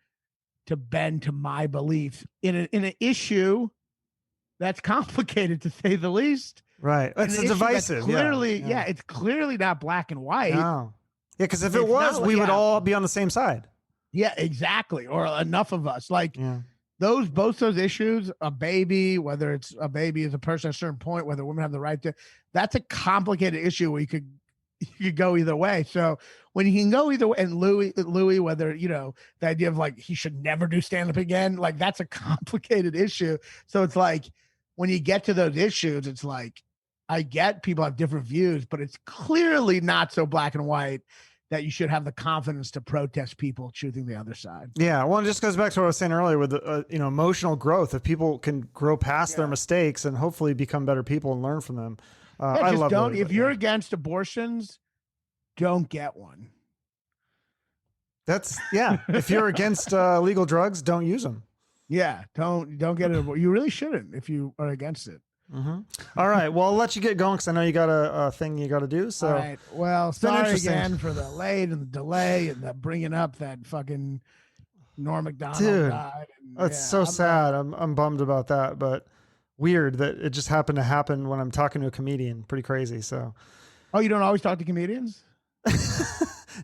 to bend to my beliefs in an issue that's complicated, to say the least. Right. It's divisive. Clearly, it's clearly not black and white. No. Yeah, because if it was, we would all be on the same side. Yeah, exactly. Or enough of us. Like both those issues, a baby, whether it's a baby is a person at a certain point, whether women have the right to, that's a complicated issue where you could go either way. So when you can go either way, and Louis, whether, the idea of like, he should never do stand-up again, like that's a complicated issue. So it's like, when you get to those issues, it's like, I get people have different views, but it's clearly not so black and white that you should have the confidence to protest people choosing the other side. Yeah. Well, it just goes back to what I was saying earlier with the, emotional growth. If people can grow past their mistakes and hopefully become better people and learn from them. I love don't, if you're against abortions, don't get one. That's if you're against legal drugs, don't use them. Yeah. Don't get it. You really shouldn't if you are against it. Mm-hmm. All right. Well, I'll let you get going because I know you got a thing you got to do. So, all right. Well, sorry again for the late and the delay and the bringing up that fucking Norm MacDonald died. That's so sad. I'm bummed about that, but weird that it just happened to happen when I'm talking to a comedian. Pretty crazy. So, oh, you don't always talk to comedians?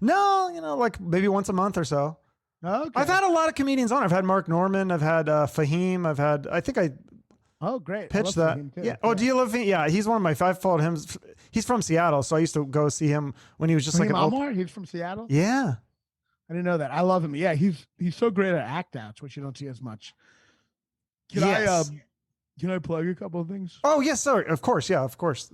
No, like maybe once a month or so. Okay. I've had a lot of comedians on. I've had Mark Norman. I've had Fahim. Oh, great. Pitch that. Yeah. Oh, do you love him? Yeah. He's one of my, I've followed him. He's from Seattle. So I used to go see him when he was just like he's from Seattle. Yeah. I didn't know that. I love him. Yeah. He's so great at act outs, which you don't see as much. Can I plug a couple of things? Oh, yes, sir. Of course. Yeah, of course.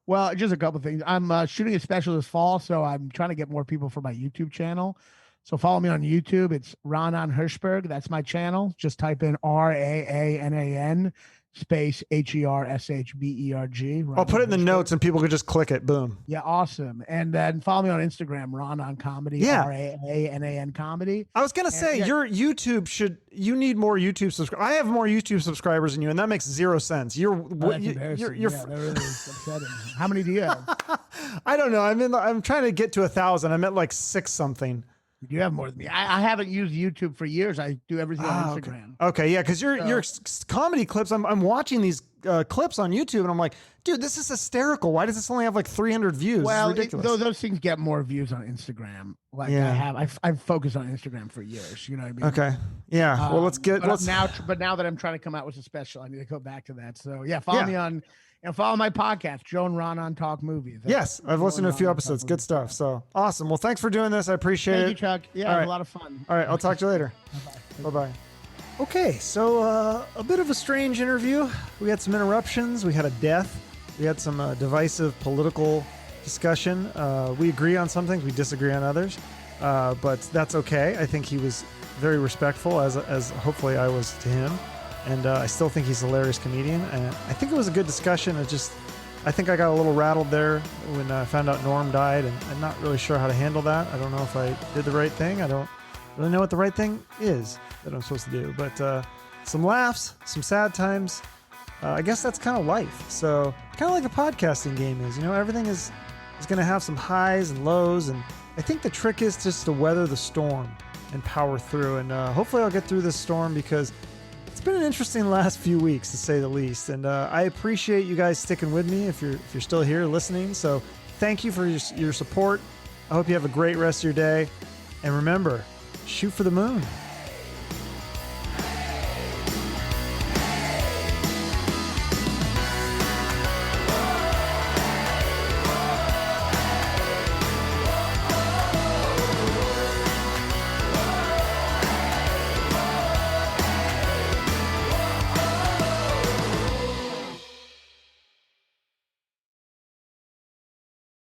Well, just a couple of things. I'm shooting a special this fall, so I'm trying to get more people for my YouTube channel. So follow me on YouTube. It's Raanan Hershberg. That's my channel. Just type in RAANAN space HERSHBERG. I'll put it in the notes and people could just click it. Boom. Yeah, awesome. And then follow me on Instagram, Raanan Comedy. Yeah. RAANAN Comedy. I was gonna say your YouTube you need more YouTube subscribers. I have more YouTube subscribers than you, and that makes zero sense. You're that really is upsetting. How many do you have? I don't know. I'm trying to get to 1,000. I'm at like 6 something. You have more than me. I haven't used YouTube for years. I do everything on Instagram. Okay, yeah, because your comedy clips, I'm watching these clips on YouTube, and I'm like, dude, this is hysterical. Why does this only have like 300 views? Well, it's ridiculous. Those things get more views on Instagram. Like I've focused on Instagram for years. You know what I mean? Okay, yeah. Well, but now that I'm trying to come out with a special, I need to go back to that. So yeah, follow me on. And follow my podcast, Joe and Raanan Talk Movies. Yes, I've listened to a few episodes. Good stuff. So awesome. Well, thanks for doing this. I appreciate it. Thank you, Chuck. Yeah, it was a lot of fun. All right, I'll talk to you later. Bye-bye. Bye-bye. Okay, so a bit of a strange interview. We had some interruptions. We had a death. We had some divisive political discussion. We agree on some things. We disagree on others. But that's okay. I think he was very respectful, as hopefully I was to him. And I still think he's a hilarious comedian. And I think it was a good discussion. I think I got a little rattled there when I found out Norm died, and I'm not really sure how to handle that. I don't know if I did the right thing. I don't really know what the right thing is that I'm supposed to do. But some laughs, some sad times. I guess that's kind of life. So kind of like a podcasting game is. Everything is going to have some highs and lows. And I think the trick is just to weather the storm and power through. And hopefully I'll get through this storm, because it's been an interesting last few weeks, to say the least. And I appreciate you guys sticking with me if you're still here listening. So thank you for your support. I hope you have a great rest of your day. And remember, shoot for the moon.